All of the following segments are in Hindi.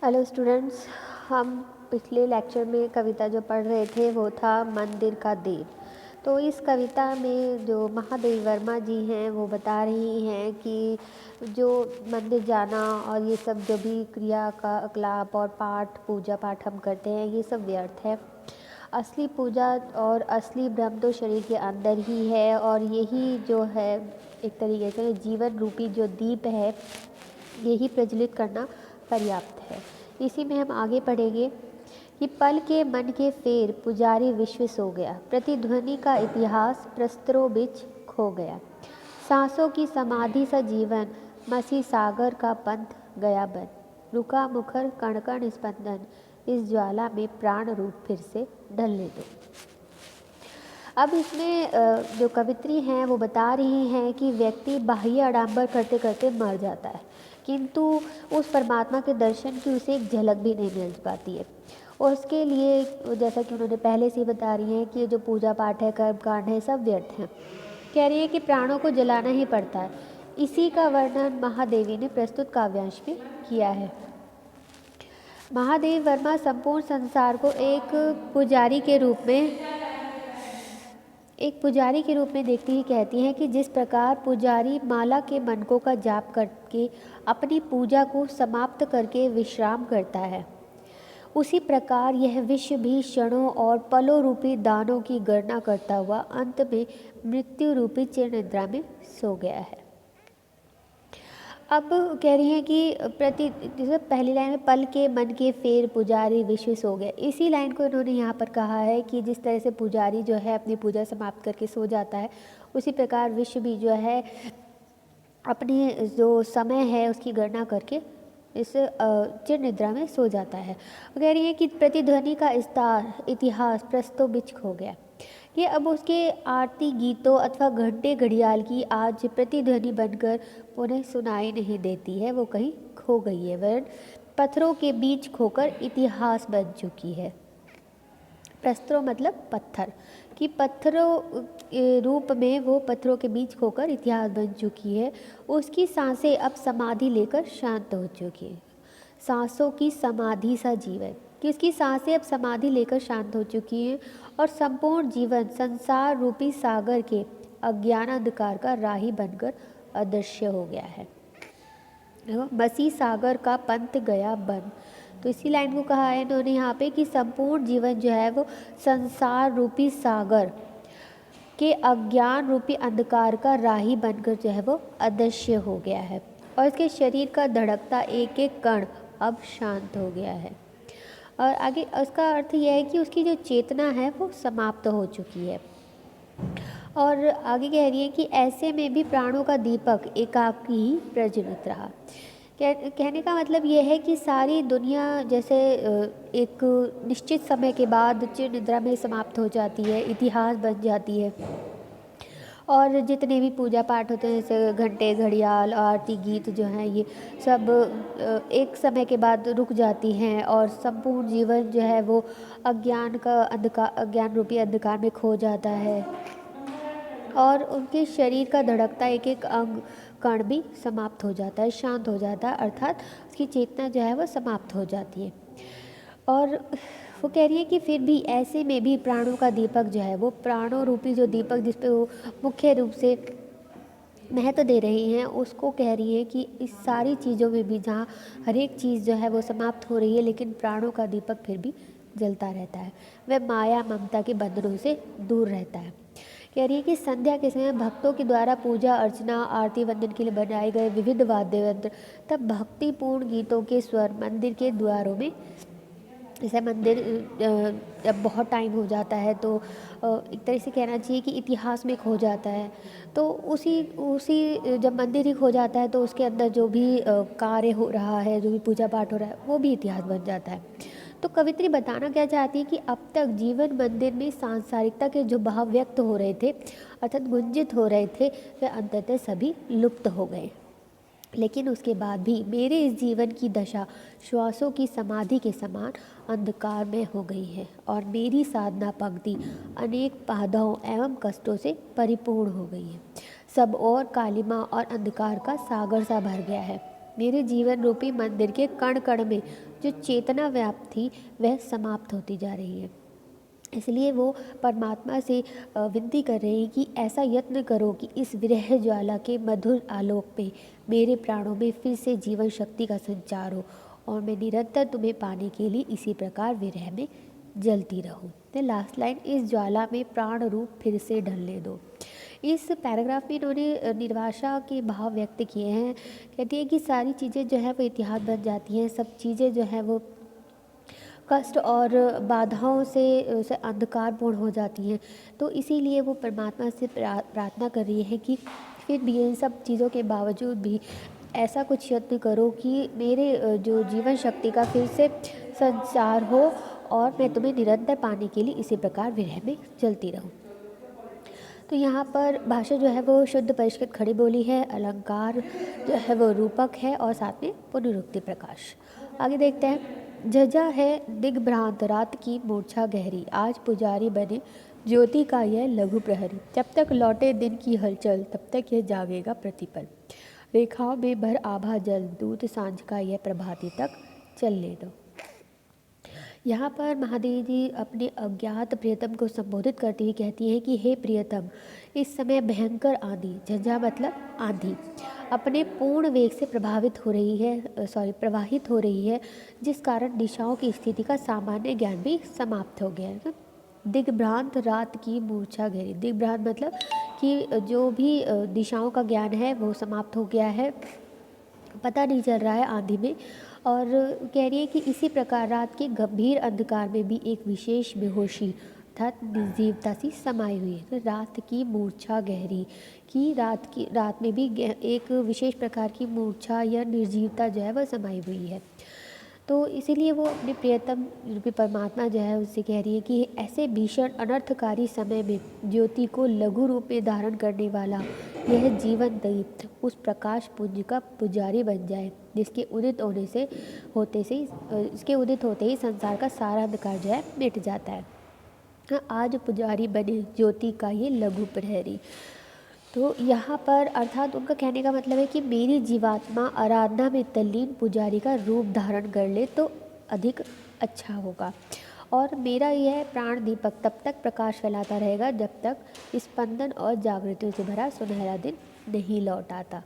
Hello students. हम पिछले लेक्चर में कविता जो पढ़ रहे थे वो था मंदिर का देव। तो इस कविता में जो महादेवी वर्मा जी हैं वो बता रही हैं कि जो मंदिर जाना और ये सब जो भी क्रिया का क्लाप और पाठ पूजा पाठ हम करते हैं ये सब व्यर्थ है। असली पूजा और असली ब्रह्म तो शरीर के अंदर ही है और यही जो है एक तरीके से जीवन रूपी जो दीप है यही प्रज्वलित करना पर्याप्त है। इसी में हम आगे पढ़ेंगे कि पल के मन के फेर पुजारी विश्व सो गया, प्रतिध्वनि का इतिहास प्रस्तरों बीच खो गया, सांसों की समाधि सा जीवन मसी सागर का पंथ गया बन, रुका मुखर कण कण स्पंदन, इस ज्वाला में प्राण रूप फिर से ढलने दो। अब इसमें जो कवित्री हैं वो बता रही हैं कि व्यक्ति बाह्य आडंबर करते करते मर जाता है, किंतु उस परमात्मा के दर्शन की उसे एक झलक भी नहीं मिल पाती है। और उसके लिए जैसा कि उन्होंने पहले से बता रही हैं कि जो पूजा पाठ है कर्म कांड है सब व्यर्थ हैं। कह रही है कि प्राणों को जलाना ही पड़ता है। इसी का वर्णन महादेवी ने प्रस्तुत काव्यांश में किया है। महादेवी वर्मा संपूर्ण संसार को एक पुजारी के रूप में देखती ही कहती हैं कि जिस प्रकार पुजारी माला के मनकों का जाप करके अपनी पूजा को समाप्त करके विश्राम करता है, उसी प्रकार यह विश्व भी क्षणों और पलों रूपी दानों की गणना करता हुआ अंत में मृत्यु रूपी चिर निद्रा में सो गया है। अब कह रही हैं कि जैसे पहली लाइन में पल के मन के फेर पुजारी विश्व सो गए, इसी लाइन को इन्होंने यहाँ पर कहा है कि जिस तरह से पुजारी जो है अपनी पूजा समाप्त करके सो जाता है, उसी प्रकार विश्व भी जो है अपनी जो समय है उसकी गणना करके इस चिर निद्रा में सो जाता है। कह रही है कि प्रतिध्वनि का इतिहास प्रस्तों बिच खो गया। ये अब उसके आरती गीतों अथवा घंटे घड़ियाल की आज प्रतिध्वनि बनकर उन्हें सुनाई नहीं देती है, वो कहीं खो गई है, वह पत्थरों के बीच खोकर इतिहास बन चुकी है। प्रस्तरों मतलब पत्थर कि पत्थरों रूप में वो पत्थरों के बीच खोकर इतिहास बन चुकी है। उसकी सांसें अब समाधि लेकर शांत हो चुकी है। सांसों की समाधि सा जीवन कि उसकी सांसें अब समाधि लेकर शांत हो चुकी हैं और संपूर्ण जीवन संसार रूपी सागर के अज्ञान अंधकार का राही बनकर अदृश्य हो गया है। मसी सागर का पंथ गया बन। तो इसी लाइन को कहा है इन्होंने यहाँ पे कि संपूर्ण जीवन जो है वो संसार रूपी सागर के अज्ञान रूपी अंधकार का राही बनकर जो है वो अदृश्य हो गया है और इसके शरीर का धड़कता एक एक कण अब शांत हो गया है। और आगे उसका अर्थ यह है कि उसकी जो चेतना है वो समाप्त हो चुकी है। और आगे कह रही है कि ऐसे में भी प्राणों का दीपक एकाकी ही प्रज्वलित रहा। कहने का मतलब यह है कि सारी दुनिया जैसे एक निश्चित समय के बाद चिर निद्रा में समाप्त हो जाती है, इतिहास बन जाती है और जितने भी पूजा पाठ होते हैं जैसे घंटे घड़ियाल आरती गीत जो हैं ये सब एक समय के बाद रुक जाती हैं और संपूर्ण जीवन जो है वो अज्ञान रूपी अंधकार में खो जाता है और उनके शरीर का धड़कता एक एक अंग कण भी समाप्त हो जाता है, शांत हो जाता है, अर्थात उसकी चेतना जो है वो समाप्त हो जाती है। और वो कह रही है कि फिर भी ऐसे में भी प्राणों का दीपक जो है वो प्राणों रूपी जो दीपक जिस पे वो मुख्य रूप से महत्व दे रही हैं उसको कह रही है कि इस सारी चीज़ों में भी जहाँ हर एक चीज़ जो है वो समाप्त हो रही है लेकिन प्राणों का दीपक फिर भी जलता रहता है, वह माया ममता के बंधनों से दूर रहता है। कह रही है कि संध्या के समय भक्तों के द्वारा पूजा अर्चना आरती वंदन के लिए बनाए गए विविध वाद्य यंत्र तब भक्तिपूर्ण गीतों के स्वर मंदिर के द्वारों में, जैसे मंदिर जब बहुत टाइम हो जाता है तो एक तरह से कहना चाहिए कि इतिहास में खो जाता है, तो उसी जब मंदिर ही खो जाता है तो उसके अंदर जो भी कार्य हो रहा है, जो भी पूजा पाठ हो रहा है वो भी इतिहास बन जाता है। तो कवित्री बताना क्या चाहती है कि अब तक जीवन मंदिर में सांसारिकता के जो भाव व्यक्त हो रहे थे अर्थात गुंजित हो रहे थे वे अंततः सभी लुप्त हो गए, लेकिन उसके बाद भी मेरे इस जीवन की दशा श्वासों की समाधि के समान अंधकार में हो गई है और मेरी साधना पंक्ति अनेक बाधाओं एवं कष्टों से परिपूर्ण हो गई है। सब और कालिमा और अंधकार का सागर सा भर गया है। मेरे जीवन रूपी मंदिर के कण कण में जो चेतना व्याप्त थी वह समाप्त होती जा रही है। इसलिए वो परमात्मा से विनती कर रहे हैं कि ऐसा यत्न करो कि इस विरह ज्वाला के मधुर आलोक में मेरे प्राणों में फिर से जीवन शक्ति का संचार हो और मैं निरंतर तुम्हें पाने के लिए इसी प्रकार विरह में जलती रहूं। तो लास्ट लाइन, इस ज्वाला में प्राण रूप फिर से ढलने दो। इस पैराग्राफ में इन्होंने निर्वाशा के भाव व्यक्त किए हैं। कहती है कि सारी चीज़ें जो है वो इतिहास बन जाती हैं, सब चीज़ें जो है वो कष्ट और बाधाओं से अंधकारपूर्ण हो जाती हैं। तो इसीलिए वो परमात्मा से प्रार्थना कर रही है कि फिर भी इन सब चीज़ों के बावजूद भी ऐसा कुछ यत्न करो कि मेरे जो जीवन शक्ति का फिर से संचार हो और मैं तुम्हें निरंतर पाने के लिए इसी प्रकार विरह में चलती रहूं। तो यहाँ पर भाषा जो है वो शुद्ध परिष्कृत खड़ी बोली है, अलंकार जो है वो रूपक है और साथ में पुनरुक्ति प्रकाश। आगे देखते हैं। झझा है दिग्भ्रांत रात की मूर्छा गहरी, आज पुजारी बने ज्योति का यह लघु प्रहरी। जब तक लौटे दिन की हलचल तब तक यह जागेगा प्रतिपल, रेखाओं में भर आभा जल दूत सांझ का यह प्रभाती तक चलने दो। यहाँ पर महादेवी जी अपने अज्ञात प्रियतम को संबोधित करती हुई कहती है कि हे प्रियतम, इस समय भयंकर आंधी, झंझा मतलब आंधी, अपने पूर्ण वेग से प्रवाहित हो रही है, जिस कारण दिशाओं की स्थिति का सामान्य ज्ञान भी समाप्त हो गया है। दिग्भ्रांत रात की मूर्छा गहरी, दिग्भ्रांत मतलब कि जो भी दिशाओं का ज्ञान है वो समाप्त हो गया है, पता नहीं चल रहा है आंधी में। और कह रही है कि इसी प्रकार रात के गंभीर अंधकार में भी एक विशेष बेहोशी अर्थात निर्जीवता सी समाई हुई है। तो रात की मूर्छा गहरी कि रात में भी एक विशेष प्रकार की मूर्छा या निर्जीवता जो है वह समाई हुई है। तो इसीलिए वो अपने प्रियतम रूपी परमात्मा जो है उससे कह रही है कि ऐसे भीषण अनर्थकारी समय में ज्योति को लघु रूप में धारण करने वाला यह जीवन दीप उस प्रकाश पुंज का पुजारी बन जाए, जिसके उदित होते ही संसार का सारा अंधकार जो है मिट जाता है। आज पुजारी बने ज्योति का ये लघु प्रहरी। तो यहाँ पर अर्थात उनका कहने का मतलब है कि मेरी जीवात्मा आराधना में तल्लीन पुजारी का रूप धारण कर ले तो अधिक अच्छा होगा, और मेरा यह प्राण दीपक तब तक प्रकाश फैलाता रहेगा जब तक स्पंदन और जागृतियों से भरा सुनहरा दिन नहीं लौट आता।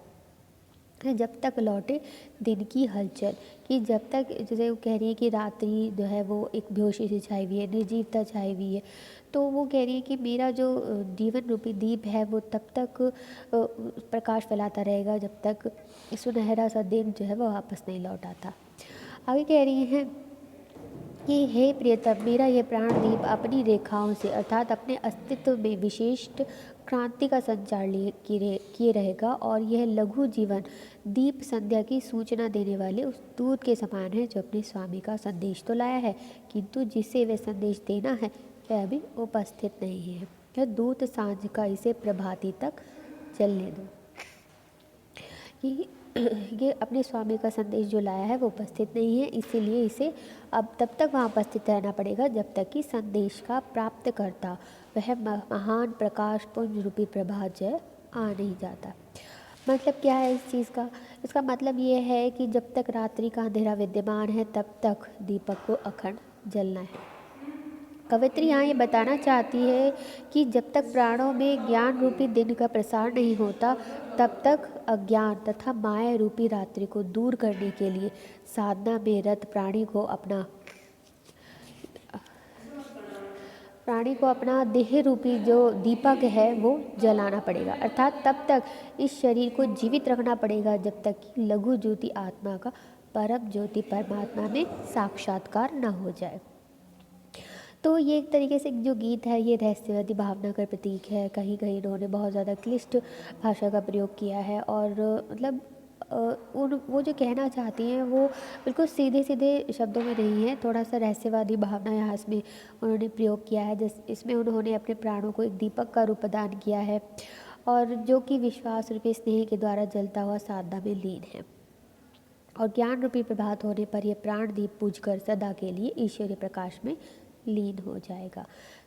जब तक लौटे दिन की हलचल, कि जब तक, जैसे वो कह रही है कि रात्रि जो है वो एक बेहोशी से छाई हुई है, निर्जीवता छाई हुई है, तो वो कह रही है कि मेरा जो जीवन रूपी दीप है वो तब तक प्रकाश फैलाता रहेगा जब तक सुनहरा सा दिन जो है वो वापस नहीं लौट आता। आगे कह रही हैं कि हे प्रियतम, मेरा यह प्राण दीप अपनी रेखाओं से अर्थात अपने अस्तित्व में विशिष्ट क्रांति का संचार किए रहेगा, और यह लघु जीवन दीप संध्या की सूचना देने वाले उस दूत के समान है जो अपने स्वामी का संदेश तो लाया है, किंतु जिसे वह संदेश देना है वह अभी उपस्थित नहीं है। यह दूत सांझ का इसे प्रभाती तक चलने दो। कि ये अपने स्वामी का संदेश जो लाया है वो उपस्थित नहीं है, इसीलिए इसे अब तब तक वहाँ उपस्थित रहना पड़ेगा जब तक कि संदेश का प्राप्त करता वह महान प्रकाश पुंज रूपी प्रभात जो है आ नहीं जाता। मतलब क्या है इस चीज़ का? इसका मतलब ये है कि जब तक रात्रि का अंधेरा विद्यमान है तब तक दीपक को अखंड जलना है। कवित्री यहाँ ये बताना चाहती है कि जब तक प्राणों में ज्ञान रूपी दिन का प्रसार नहीं होता तब तक अज्ञान तथा माया रूपी रात्रि को दूर करने के लिए साधना में रत प्राणी को अपना देह रूपी जो दीपक है वो जलाना पड़ेगा, अर्थात तब तक इस शरीर को जीवित रखना पड़ेगा जब तक कि लघु ज्योति आत्मा का परम ज्योति परमात्मा में साक्षात्कार न हो जाए। तो ये एक तरीके से जो गीत है ये रहस्यवादी भावना का प्रतीक है। कहीं कहीं इन्होंने बहुत ज़्यादा क्लिष्ट भाषा का प्रयोग किया है, और मतलब वो जो कहना चाहती हैं वो बिल्कुल सीधे सीधे शब्दों में नहीं है, थोड़ा सा रहस्यवादी भावना यहाँ इसमें उन्होंने प्रयोग किया है। इसमें उन्होंने अपने प्राणों को एक दीपक का रूप प्रदान किया है, और जो कि विश्वास रूपी स्नेह के द्वारा जलता हुआ साधना में लीन है, और ज्ञान रूपी प्रभात होने पर यह प्राण दीप पूजकर सदा के लिए ईश्वरीय प्रकाश में लीन हो जाएगा।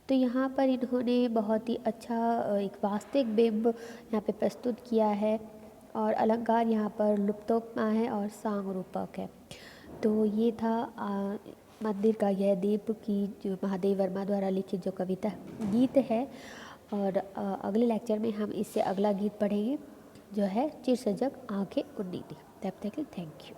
तो यहाँ पर इन्होंने बहुत ही अच्छा एक वास्तविक बिंब यहाँ पे प्रस्तुत किया है, और अलंकार यहाँ पर लुप्तोपमा है और सांग रूपक है। तो ये था मंदिर का यह दीप की जो महादेव वर्मा द्वारा लिखित जो कविता गीत है। और अगले लेक्चर में हम इससे अगला गीत पढ़ेंगे जो है चिर सजग आंखें उन्नी थी। तब तक के थैंक यू।